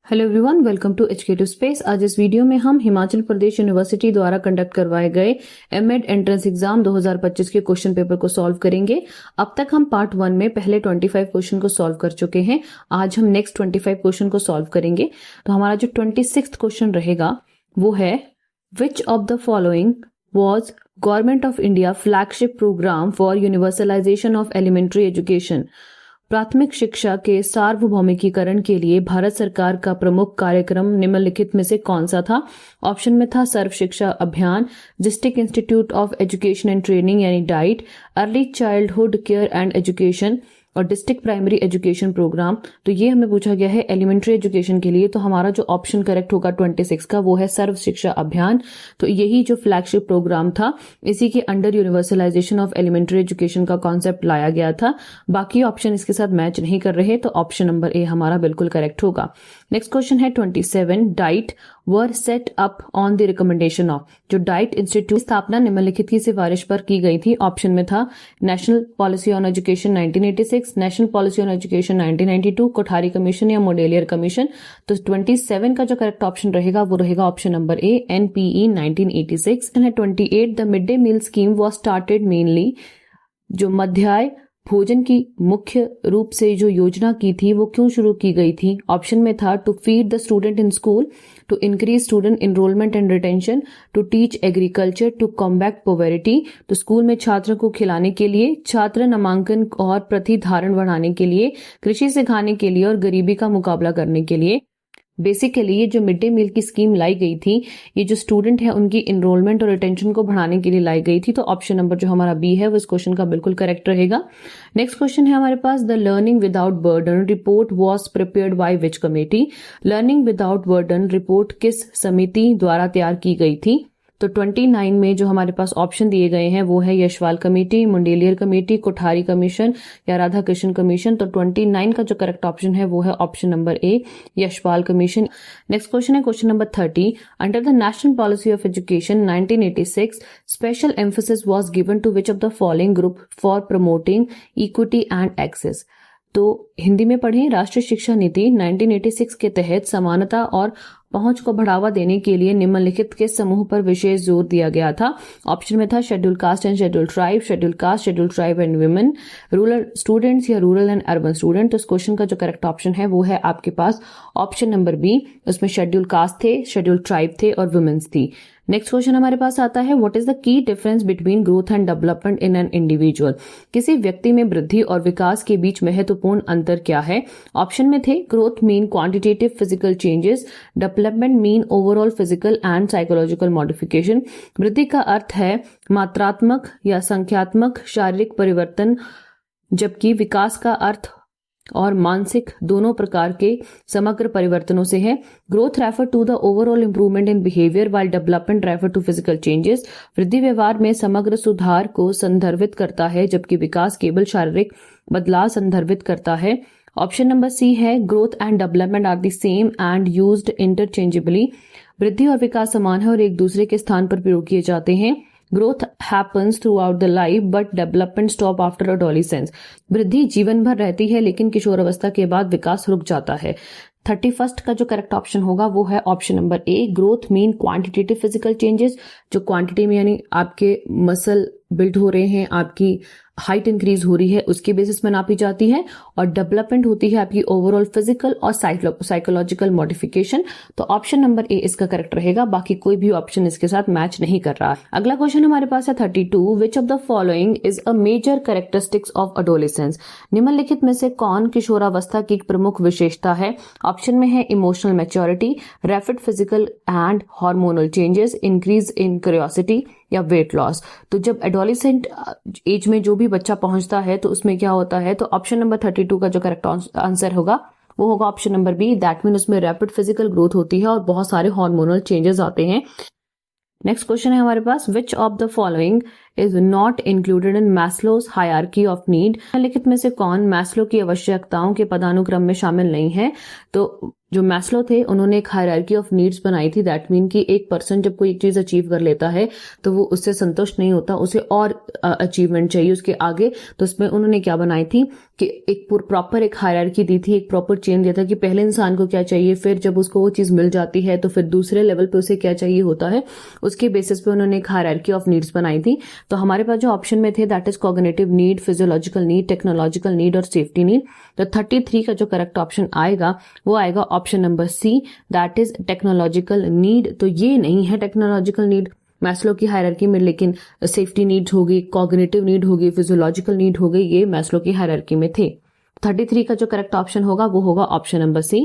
Hello everyone, welcome to educative space. आज इस video में हम हिमाचल प्रदेश यूनिवर्सिटी द्वारा कंडक्ट करवाए गए एमएड एंट्रेंस एग्जाम 2025 के क्वेश्चन पेपर को सॉल्व करेंगे। अब तक हम पार्ट 1 में पहले 25 क्वेश्चन को सॉल्व कर चुके हैं। आज हम नेक्स्ट 25 क्वेश्चन को सॉल्व करेंगे। तो हमारा जो 26th क्वेश्चन रहेगा वो है, which of the following was government of India flagship programme for universalisation of elementary education. प्राथमिक शिक्षा के सार्वभौमिकीकरण के लिए भारत सरकार का प्रमुख कार्यक्रम निम्नलिखित में से कौन सा था? ऑप्शन में था Sarva Shiksha Abhiyan, district institute of education and training यानी DIET, early childhood care and education और डिस्ट्रिक्ट प्राइमरी एजुकेशन प्रोग्राम। तो ये हमें पूछा गया है एलिमेंट्री एजुकेशन के लिए। तो हमारा जो ऑप्शन करेक्ट होगा 26 का वो है सर्व शिक्षा अभियान। तो यही जो फ्लैगशिप प्रोग्राम था, इसी के under universalisation of elementary education का कॉन्सेप्ट लाया गया था। बाकी ऑप्शन इसके साथ मैच नहीं कर रहे, तो ऑप्शन नंबर ए हमारा बिल्कुल करेक्ट होगा। नेक्स्ट क्वेश्चन है 27, diet were set up on the recommendation of. जो डाइट इंस्टीट्यूट स्थापना निम्नलिखित की सिफारिश पर की गई थी। ऑप्शन में था national policy on education 1986, national policy on education 1992, Kothari commission या मोडेलियर कमीशन। तो 27 का जो करेक्ट ऑप्शन रहेगा वो रहेगा option number A, NPE 1986। 28, the mid day meal scheme was started mainly. जो मध्याह्न भोजन की मुख्य रूप से जो योजना की थी वो क्यों शुरू की गई थी? ऑप्शन में था to feed the student in school, to increase student enrolment and retention, to teach agriculture, to combat poverty. तो स्कूल में छात्र को खिलाने के लिए, छात्र नामांकन और प्रतिधारण बढ़ाने के लिए, कृषि सिखाने के लिए और गरीबी का मुकाबला करने के लिए। बेसिकली ये जो मिड डे मील की स्कीम लाई गई थी, ये जो स्टूडेंट है उनकी एनरोलमेंट और रिटेंशन को बढ़ाने के लिए लाई गई थी। तो ऑप्शन नंबर जो हमारा बी है वो इस क्वेश्चन का बिल्कुल करेक्ट रहेगा। नेक्स्ट क्वेश्चन है हमारे पास, the learning without burden report was prepared by which committee. Learning without burden report किस समिति द्वारा तैयार की गई थी? तो 29 में जो हमारे पास ऑप्शन दिए गए हैं वो है Yashwal committee, मुंडेलियर committee, Kothari commission या राधा कृष्ण कमीशन। तो 29 का जो करेक्ट ऑप्शन है वो है option number A, Yashpal commission. Next question है question number 30, under the national policy of education 1986 special emphasis was given to which of the following group for promoting equity and access. तो हिंदी में पढ़ें, राष्ट्रीय शिक्षा नीति 1986 के तहत समानता और पहुंच को बढ़ावा देने के लिए निम्नलिखित के समूह पर विशेष जोर दिया गया था। ऑप्शन में था schedule caste and schedule tribe, schedule caste, schedule tribe and women, rural students या रूरल एंड अर्बन स्टूडेंट। तो इस क्वेश्चन का जो करेक्ट ऑप्शन है वो है आपके पास ऑप्शन नंबर बी, उसमें शेड्यूल कास्ट थे, शेड्यूल ट्राइब थे और वुमेन्स थी। नेक्स्ट क्वेश्चन हमारे पास आता है, what is the key difference between growth and development in an individual. किसी व्यक्ति में वृद्धि और विकास के बीच महत्वपूर्ण अंतर क्या है? ऑप्शन में थे growth mean quantitative physical changes, development mean overall physical and psychological modification. वृद्धि का अर्थ है मात्रात्मक या संख्यात्मक शारीरिक परिवर्तन, जबकि विकास का अर्थ और मानसिक दोनों प्रकार के समग्र परिवर्तनों से है। Growth refer to the overall improvement in behaviour while development refer to physical changes. वृद्धि व्यवहार में समग्र सुधार को संदर्भित करता है, जबकि विकास केवल शारीरिक बदलाव संदर्भित करता है। ऑप्शन नंबर सी है, growth and development are the same and used interchangeably. वृद्धि और विकास समान है और एक दूसरे के स्थान पर प्रयोग किए जाते हैं। Growth happens through out the life but development stop after adolescence. वृद्धि जीवन भर रहती है लेकिन किशोर अवस्था के बाद विकास रुक जाता है। 31 का जो करेक्ट ऑप्शन होगा वो है ऑप्शन नंबर ए, growth mean quantitative physical changes. जो क्वांटिटी में यानी आपके मसल बिल्ड हो रहे हैं, आपकी हाइट इंक्रीज हो रही है, उसके बेसिस में नापी जाती है। और डेवलपमेंट होती है आपकी ओवरऑल फिजिकल और साइकोलॉजिकल मॉडिफिकेशन। तो ऑप्शन नंबर ए इसका करेक्ट रहेगा, बाकी कोई भी ऑप्शन इसके साथ मैच नहीं कर रहा। अगला क्वेश्चन हमारे पास है 32, which of the following is a major characteristics of adolescence. निम्नलिखित में से कौन किशोरावस्था की प्रमुख विशेषता है? ऑप्शन में है emotional maturity, rapid physical and hormonal changes, increase in curiosity या वेट लॉस। तो जब एडोलेसेंट एज में जो भी बच्चा पहुंचता है तो उसमें क्या होता है? तो ऑप्शन नंबर 32 का जो करेक्ट आंसर होगा वो होगा option number B, that mean उसमें रैपिड फिजिकल ग्रोथ होती है और बहुत सारे हार्मोनल चेंजेस आते हैं। नेक्स्ट क्वेश्चन है हमारे पास, which of the following is not included in Maslow's hierarchy of need. निम्नलिखित में से कौन मैस्लो की आवश्यकताओं के पदानुक्रम में शामिल नहीं है? तो जो मैस्लो थे उन्होंने एक हायरार्की ऑफ नीड्स बनाई थी। दैट मीन कि एक पर्सन जब कोई एक चीज अचीव कर लेता है तो वो उससे संतुष्ट नहीं होता, उसे और अचीवमेंट चाहिए उसके आगे। तो उसमें उन्होंने क्या बनाई थी कि एक प्रॉपर एक हायरार्की दी थी, एक प्रॉपर चेन दिया था कि पहले इंसान को क्या चाहिए, फिर जब उसको वो चीज मिल जाती है तो फिर दूसरे लेवल पे उसे क्या चाहिए होता है, उसके बेसिस पे उन्होंने एक हायरार्की ऑफ नीड्स बनाई थी। तो हमारे पास जो ऑप्शन में थे that is cognitive need, physiological need, technological need और सेफ्टी नीड। तो 33 का जो करेक्ट ऑप्शन आएगा वो आएगा option number C, that is technological need. तो ये नहीं है टेक्नोलॉजिकल नीड मैस्लो की हायरार्की में, लेकिन सेफ्टी नीड्स होगी, कॉग्निटिव नीड होगी, फिजियोलॉजिकल नीड हो गई, ये मैस्लो की हायरार्की में थे। 33 का जो करेक्ट ऑप्शन होगा वो होगा ऑप्शन नंबर सी।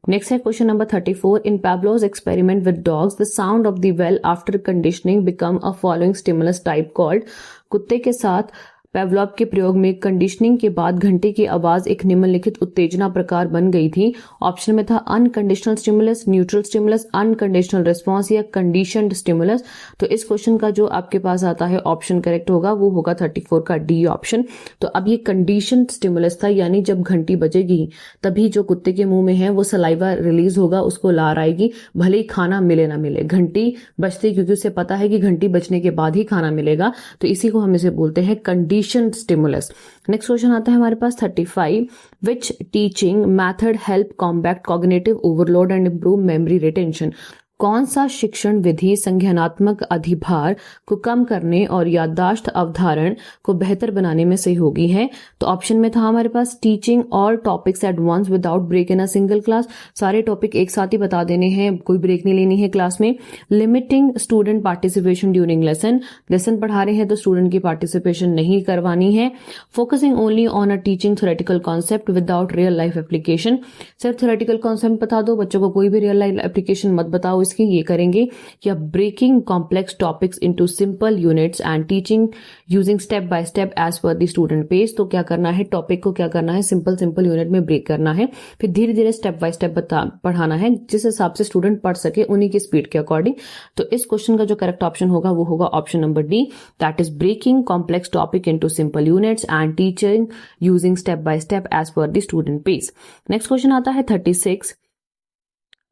नेक्स्ट है question number 34। In Pavlov's experiment with dogs, the sound of the well after conditioning become a following stimulus type called। कुत्ते के साथ पेवलॉव के प्रयोग में कंडीशनिंग के बाद घंटे की आवाज एक निम्नलिखित उत्तेजना प्रकार बन गई थी। ऑप्शन में था unconditional stimulus, neutral stimulus, unconditional response या कंडीशनड स्टिमुलस। तो इस क्वेश्चन का जो आपके पास आता है ऑप्शन करेक्ट होगा वो होगा 34 का डी ऑप्शन। तो अब ये कंडीशन स्टिमुलस था, यानी जब घंटी बजेगी तभी जो कुत्ते के मुंह में है वो सलाइवा रिलीज होगा, उसको लार आएगी, भले ही खाना मिले ना मिले, घंटी बजती, क्योंकि उसे पता है कि घंटी बजने के बाद ही खाना मिलेगा। तो इसी को हम इसे बोलते हैं कंडीशन स्टिमुलस। नेक्स्ट क्वेश्चन आता है हमारे पास 35। Which teaching method help combat cognitive overload and improve memory retention. कौन सा शिक्षण विधि संज्ञानात्मक अधिभार को कम करने और याददाश्त अवधारण को बेहतर बनाने में सहयोगी है? तो ऑप्शन में था हमारे पास teaching all topics at once without break in a single class, सारे टॉपिक एक साथ ही बता देने हैं, कोई ब्रेक नहीं लेनी है क्लास में। Limiting student participation during lesson पढ़ा रहे हैं तो स्टूडेंट की पार्टिसिपेशन नहीं करवानी है। Focusing only on a teaching theoretical concept without real life application, सिर्फ थ्योरेटिकल कॉन्सेप्ट बता दो, बच्चों को कोई भी रियल लाइफ एप्लीकेशन मत बताओ इसकी, ये करेंगे। या breaking complex topics into simple units and teaching using step by step as per the student pace. तो क्या करना है, टॉपिक को क्या करना है, सिंपल यूनिट में ब्रेक करना है, फिर धीरे धीरे स्टेप बाय स्टेप पढ़ाना है, जिस हिसाब से स्टूडेंट पढ़ सके उन्हीं की स्पीड के अकॉर्डिंग। तो इस क्वेश्चन का जो करेक्ट ऑप्शन होगा वो होगा option number D, that is breaking complex topic into simple units and teaching using step by step as per the student pace. Next question आता है 36।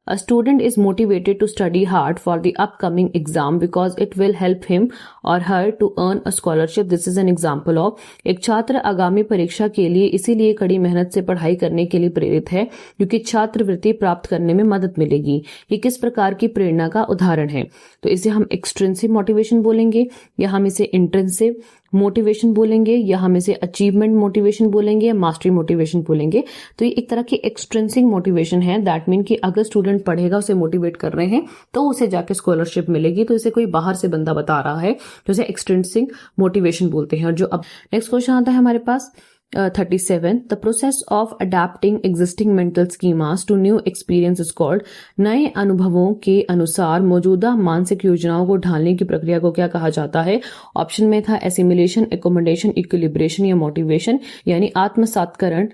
A student is motivated to study hard for the upcoming exam because it will help him or her to earn a scholarship. This is an example of। एक छात्र आगामी परीक्षा के लिए इसीलिए कड़ी मेहनत से पढ़ाई करने के लिए प्रेरित है क्योंकि छात्रवृत्ति प्राप्त करने में मदद मिलेगी। ये किस प्रकार की प्रेरणा का उदाहरण है? तो इसे हम एक्सट्रिंसिक मोटिवेशन बोलेंगे, या हम इसे इंट्रिंसिक मोटिवेशन बोलेंगे, या हम इसे अचीवमेंट मोटिवेशन बोलेंगे, या मास्टरी मोटिवेशन बोलेंगे। तो ये एक तरह की एक्सट्रिंसिक मोटिवेशन है। दैट मीन कि अगर स्टूडेंट पढ़ेगा, उसे मोटिवेट कर रहे हैं तो उसे जाके स्कॉलरशिप मिलेगी। तो इसे कोई बाहर से बंदा बता रहा है तो इसे एक्सट्रिंसिक मोटिवेशन बोलते हैं। और जो अब नेक्स्ट क्वेश्चन आता है हमारे पास 37। The process of adapting existing mental schemas to new experience is called. नए अनुभवों के अनुसार मौजूदा मानसिक योजनाओं को ढालने की प्रक्रिया को क्या कहा जाता है? ऑप्शन में था एसिमिलेशन, एकोमोडेशन, इक्विलिब्रेशन या मोटिवेशन, यानी आत्मसात्करण,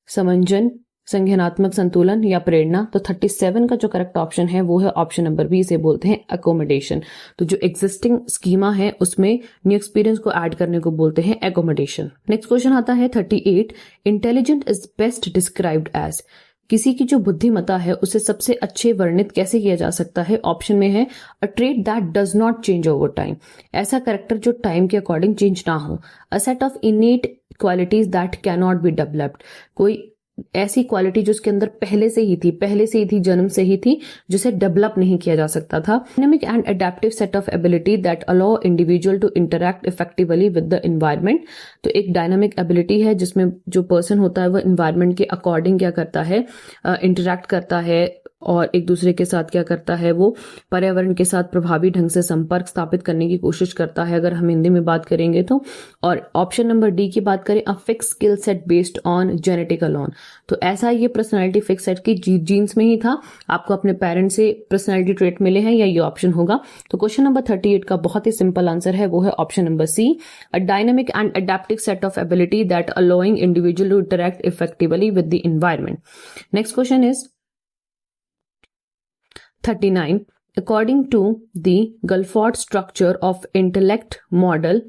समंजन, संज्ञानात्मक संतुलन या प्रेरणा। तो 37 का जो करेक्ट ऑप्शन है वो है ऑप्शन नंबर बी, इसे बोलते हैं एकोमोडेशन। तो जो एग्जिस्टिंग स्कीमा है उसमें न्यू एक्सपीरियंस को ऐड करने को बोलते हैं एकोमोडेशन। नेक्स्ट क्वेश्चन आता है 38। Intelligent is best described as. किसी की जो बुद्धिमत्ता है उसे सबसे अच्छे वर्णित कैसे किया जा सकता है? ऑप्शन में है अ trait that does not change over time, ऐसा कैरेक्टर जो टाइम के अकॉर्डिंग चेंज ना हो। A set of इनेट qualities that can not be developed, कोई ऐसी क्वालिटी जो उसके अंदर पहले से ही थी, जन्म से ही थी, जिसे डेवलप नहीं किया जा सकता था। Dynamic and adaptive set of ability that allow individual to interact effectively with the environment. तो एक डायनामिक एबिलिटी है जिसमें जो पर्सन होता है वो एनवायरनमेंट के अकॉर्डिंग क्या करता है, इंटरैक्ट करता है और एक दूसरे के साथ क्या करता है, वो पर्यावरण के साथ प्रभावी ढंग से संपर्क स्थापित करने की कोशिश करता है, अगर हम हिंदी में बात करेंगे तो। और ऑप्शन नंबर डी की बात करें, a fix skill set based on genetic alone. तो ऐसा ये पर्सनालिटी फिक्स सेट की जीन्स में ही था, आपको अपने पेरेंट्स से पर्सनालिटी ट्रेट मिले हैं, या ये ऑप्शन होगा। तो क्वेश्चन नंबर 38 का बहुत ही सिंपल आंसर है, वो है option number C, a dynamic and adaptive set of ability that allowing individual to interact effectively with the environment. Next question is 39। According to the Guilford structure of intellect model,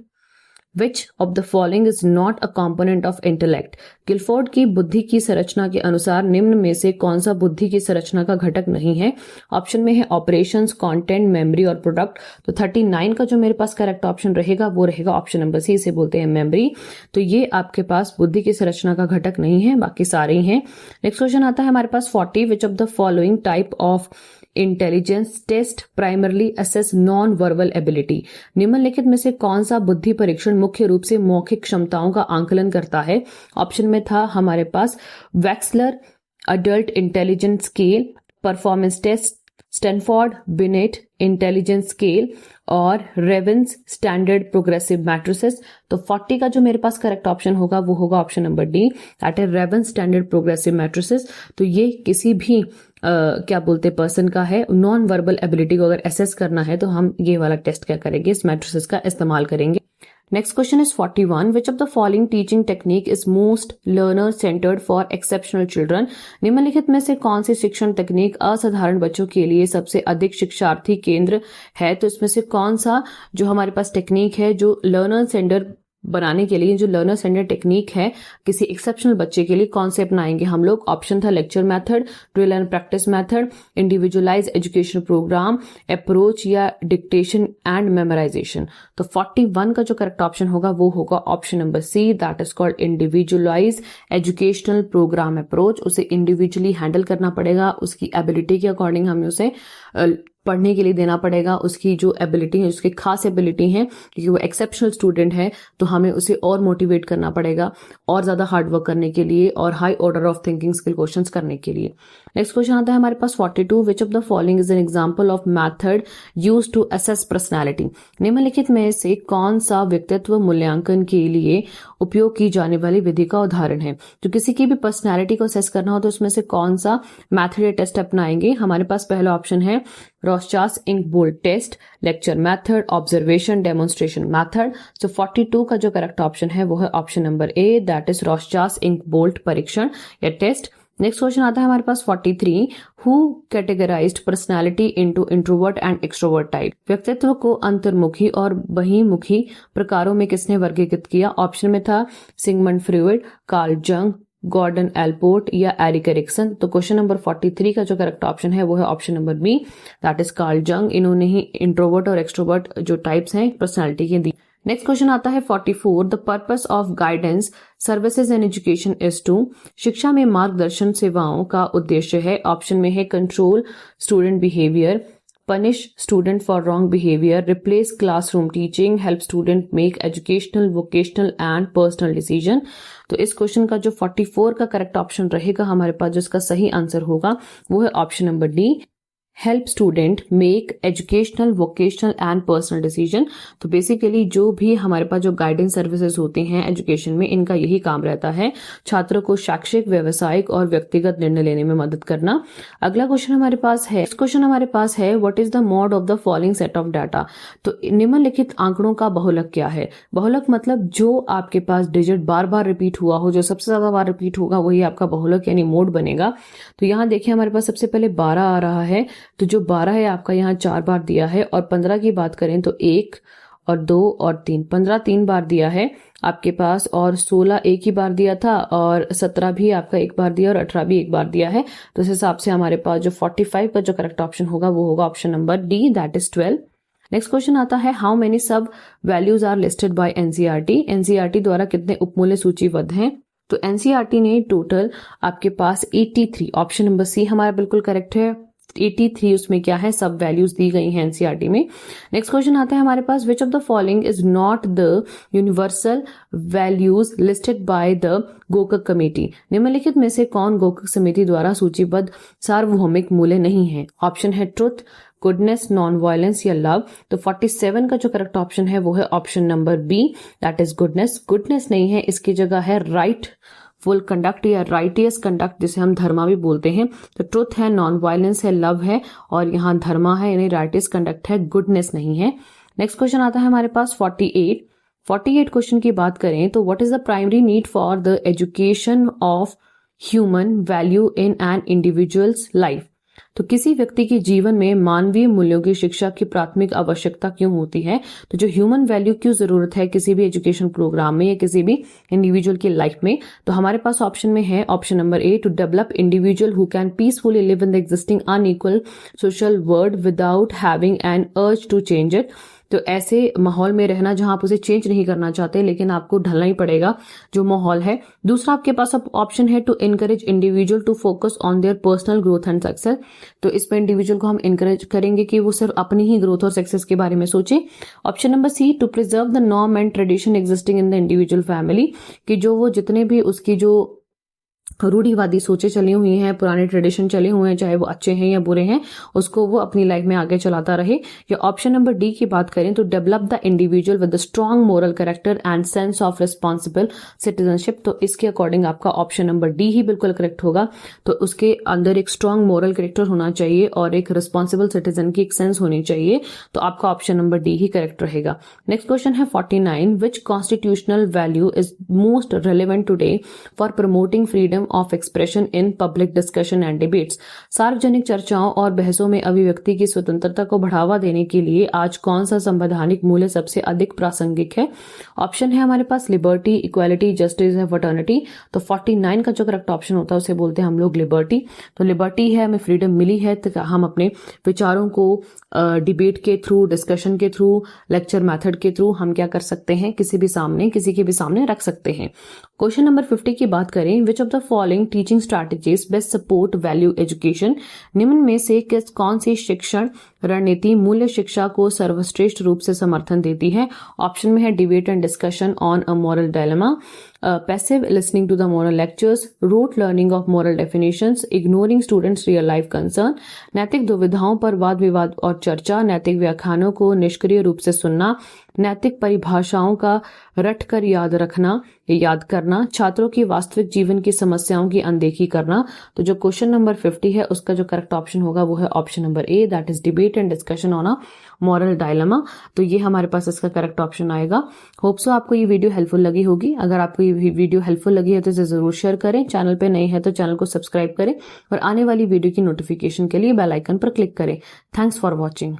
Which of the following is not a component of intellect? Guilford की बुद्धि की संरचना के अनुसार निम्न में से कौन सा बुद्धि की संरचना का घटक नहीं है? ऑप्शन में है ऑपरेशंस, कंटेंट, मेमोरी और प्रोडक्ट। तो 39 का जो मेरे पास करेक्ट ऑप्शन रहेगा वो रहेगा ऑप्शन नंबर सी, इसे बोलते हैं मेमोरी। तो ये आपके पास बुद्धि की संरचना का घटक नहीं है, बाकी सारे ही हैं। नेक्स्ट क्वेश्चन आता है हमारे पास 40, which of the following type of intelligence test primarily assess non verbal ability? निम्नलिखित में से कौन सा बुद्धि परीक्षण मुख्य रूप से मौखिक क्षमताओं का आंकलन करता है? ऑप्शन में था हमारे पास Wechsler adult intelligence scale, performance test, Stanford Binet intelligence scale और रेवेंस स्टैंडर्ड प्रोग्रेसिव मैट्रिसेस। तो 40 का जो मेरे पास करेक्ट ऑप्शन होगा वो होगा option number D, that is ravens standard progressive matrices. तो ये किसी भी क्या बोलते पर्सन का है, नॉन वर्बल एबिलिटी को अगर एसेस करना है तो हम ये वाला टेस्ट क्या करेंगे, इस मैट्रिसेस का इस्तेमाल करेंगे। Next question is 41, which of the following teaching technique is most learner centred for exceptional children? निम्नलिखित में से कौन सी शिक्षण तकनीक असाधारण बच्चों के लिए सबसे अधिक शिक्षार्थी केंद्र है? तो इसमें से कौन सा जो हमारे पास टेक्निक है जो लर्नर सेंटर बनाने के लिए, जो लर्नर सेंटर टेक्निक है किसी एक्सेप्शनल बच्चे के लिए, कौन से अपनाएंगे हम लोग? ऑप्शन था lecture method, drill and practice method, individualise education programme, approach या डिक्टेशन एंड मेमोराइजेशन। तो 41 का जो करेक्ट ऑप्शन होगा वो होगा option number C, that is called individualise educational programme approach. उसे इंडिविजुअली हैंडल करना पड़ेगा, उसकी एबिलिटी के अकॉर्डिंग हमें उसे पढ़ने के लिए देना पड़ेगा। उसकी जो एबिलिटी है, उसकी खास एबिलिटी है, क्योंकि वो एक्सेप्शनल स्टूडेंट है, तो हमें उसे और मोटिवेट करना पड़ेगा और ज्यादा हार्ड वर्क करने के लिए और high order of thinking skill questions करने के लिए। नेक्स्ट क्वेश्चन आता है हमारे पास 42, which of the following is an example of method used to assess personality? निम्नलिखित में से कौन सा व्यक्तित्व मूल्यांकन के लिए उपयोग की जाने वाली विधि का उदाहरण है? तो किसी की भी पर्सनैलिटी को असेस करना हो तो उसमें से कौन सा मैथड या टेस्ट अपनाएंगे? हमारे पास पहला ऑप्शन है Rorschach ink blot test, lecture method, observation, demonstration method. So 42 का जो करेक्ट ऑप्शन है वो है option number A, that is Rorschach ink blot परीक्षण या टेस्ट। नेक्स्ट क्वेश्चन आता है हमारे पास 43, who categorised personality into introvert and extrovert type? व्यक्तित्व को अंतर्मुखी और बहिर्मुखी प्रकारों में किसने वर्गीकृत किया? ऑप्शन में था Sigmund Freud, Carl Jung, Gordon Allport या एरिक एरिक्सन। तो क्वेश्चन नंबर 43 का जो करेक्ट ऑप्शन है वो है option number B, that is Carl Jung. इन्होंने ही इंट्रोवर्ट और एक्सट्रोवर्ट जो टाइप्स हैं पर्सनालिटी के दी। नेक्स्ट क्वेश्चन आता है 44, the purpose of guidance services and education is to? शिक्षा में मार्गदर्शन सेवाओं का उद्देश्य है। ऑप्शन में है control student behaviour, punish student for wrong behaviour, replace classroom teaching, help student make educational, vocational and personal decision. तो इस क्वेश्चन का जो 44 का करेक्ट ऑप्शन रहेगा हमारे पास, जिसका सही आंसर होगा वो है option number D, help student make educational, vocational and personal decision. तो बेसिकली जो भी हमारे पास जो गाइडेंस सर्विसेज होती हैं एजुकेशन में, इनका यही काम रहता है, छात्रों को शैक्षिक, व्यवसायिक और व्यक्तिगत निर्णय लेने में मदद करना। अगला क्वेश्चन हमारे पास है, नेक्स्ट क्वेश्चन हमारे पास है, what is the mode of the following set of data? तो निम्नलिखित आंकड़ों का बहुलक क्या है? बहुलक मतलब जो आपके पास डिजिट बार बार रिपीट हुआ हो, जो सबसे ज्यादा बार रिपीट होगा वही आपका बहुलक यानी मोड बनेगा। तो यहाँ देखिए हमारे पास सबसे पहले 12 आ रहा है, तो जो 12 है आपका यहाँ 4 बार दिया है, और 15 की बात करें तो 1 और 2 और 3, 15 3 बार दिया है आपके पास, और 16 एक ही बार दिया था, और 17 भी आपका एक बार दिया, और 18 भी एक बार दिया है। तो इस हिसाब से हमारे पास जो 45 का जो करेक्ट ऑप्शन होगा वो होगा option number D, that is 12। Next question आता है, how many sub values are listed by NCERT? NCERT द्वारा कितने उपमूल्य सूचीबद्ध हैं? तो एनसीईआरटी ने टोटल आपके पास 83, ऑप्शन नंबर सी हमारा बिल्कुल करेक्ट है, 83 उसमें क्या है, सब वैल्यूज दी गई हैं एनसीईआरटी में। नेक्स्ट क्वेश्चन आता है हमारे पास, which of the following is not the universal values listed by the Gokak committee? निम्नलिखित में से कौन गोकक समिति द्वारा सूचीबद्ध सार्वभौमिक मूल्य नहीं है? ऑप्शन है ट्रुथ, गुडनेस, नॉन वायलेंस या लव। तो 47 का जो करेक्ट ऑप्शन है वो है option number B, that is goodness. Goodness नहीं है, इसकी जगह है राइट फुल कंडक्ट या राइटियस कंडक्ट, जिसे हम धर्मा भी बोलते हैं। तो ट्रुथ है, नॉन वायलेंस है, लव है, और यहाँ धर्मा है यानी राइटियस कंडक्ट है, गुडनेस नहीं है। नेक्स्ट क्वेश्चन आता है हमारे पास 48 क्वेश्चन की बात करें तो what is the primary need for the education of human value in an individuals life? तो किसी व्यक्ति के जीवन में मानवीय मूल्यों की शिक्षा की प्राथमिक आवश्यकता क्यों होती है? तो जो ह्यूमन वैल्यू क्यों जरूरत है किसी भी एजुकेशन प्रोग्राम में या किसी भी इंडिविजुअल की लाइफ में? तो हमारे पास ऑप्शन में है option number A, to develop individual who can peacefully live in the existing unequal social world without having an urge to change it. तो ऐसे माहौल में रहना जहां आप उसे चेंज नहीं करना चाहते, लेकिन आपको ढलना ही पड़ेगा जो माहौल है। दूसरा आपके पास ऑप्शन है to encourage individual to focus on their personal growth and success. तो इस पर इंडिविजुअल को हम इनकरेज करेंगे कि वो सिर्फ अपनी ही ग्रोथ और सक्सेस के बारे में सोचे। Option number C, to preserve the norm and tradition existing in the individual family, कि जो वो जितने भी उसकी जो रूढ़िवादी सोचे चली हुई हैं, पुराने ट्रेडिशन चले हुए हैं, चाहे वो अच्छे हैं या बुरे हैं, उसको वो अपनी लाइफ में आगे चलाता रहे। या ऑप्शन नंबर डी की बात करें तो develop the individual with the strong moral character and sense of responsible citizenship. तो इसके अकॉर्डिंग आपका ऑप्शन नंबर डी ही बिल्कुल करेक्ट होगा। तो उसके अंदर एक स्ट्रॉन्ग मोरल कैरेक्टर होना चाहिए और एक रिस्पॉन्सिबल सिटीजन की एक सेंस होनी चाहिए। तो आपका ऑप्शन नंबर डी ही करेक्ट रहेगा। नेक्स्ट क्वेश्चन है 49, which constitutional value is most relevant today for promoting freedom of expression in public discussion and debates. सार्वजनिक चर्चाओं और बहसों में अभिव्यक्ति की स्वतंत्रता को बढ़ावा देने के लिए आज कौन सा संवैधानिक मूल्य सबसे अधिक प्रासंगिक है? ऑप्शन है हमारे पास लिबर्टी, इक्वालिटी, जस्टिस या फ्रेटर्निटी। तो 49 का जो करेक्ट ऑप्शन होता है उसे बोलते हैं हम लोग लिबर्टी। तो लिबर्टी है, हमें फ्रीडम मिली है तो हम अपने विचारों को डिबेट के थ्रू, डिस्कशन के थ्रू, लेक्चर मेथड के थ्रू हम क्या कर सकते हैं, किसी के भी सामने रख सकते हैं। क्वेश्चन नंबर 50 की बात करें, विच of the following teaching strategies best support value education. निम्न में से कौन सी शिक्षण रणनीति मूल्य शिक्षा को सर्वश्रेष्ठ रूप से समर्थन देती है? ऑप्शन में है debate and discussion on a moral dilemma, passive listening to the moral lectures, rote learning of moral definitions, ignoring students real life concern, नैतिक दुविधाओं पर वाद विवाद और चर्चा, नैतिक व्याख्यानों को निष्क्रिय रूप से सुनना, नैतिक परिभाषाओं का रट कर याद करना, छात्रों की वास्तविक जीवन की समस्याओं की अनदेखी करना। तो जो क्वेश्चन नंबर 50 है उसका जो करेक्ट ऑप्शन होगा वो है option number A, that is debate and discussion on a moral dilemma. तो ये हमारे पास इसका करेक्ट ऑप्शन आएगा। होप सो आपको ये वीडियो हेल्पफुल लगी होगी। अगर आपको ये वीडियो हेल्पफुल लगी है तो इसे जरूर शेयर करें। चैनल पे नए हैं तो चैनल को सब्सक्राइब करें और आने वाली वीडियो की नोटिफिकेशन के लिए बेल आइकन पर क्लिक करें। Thanks for watching.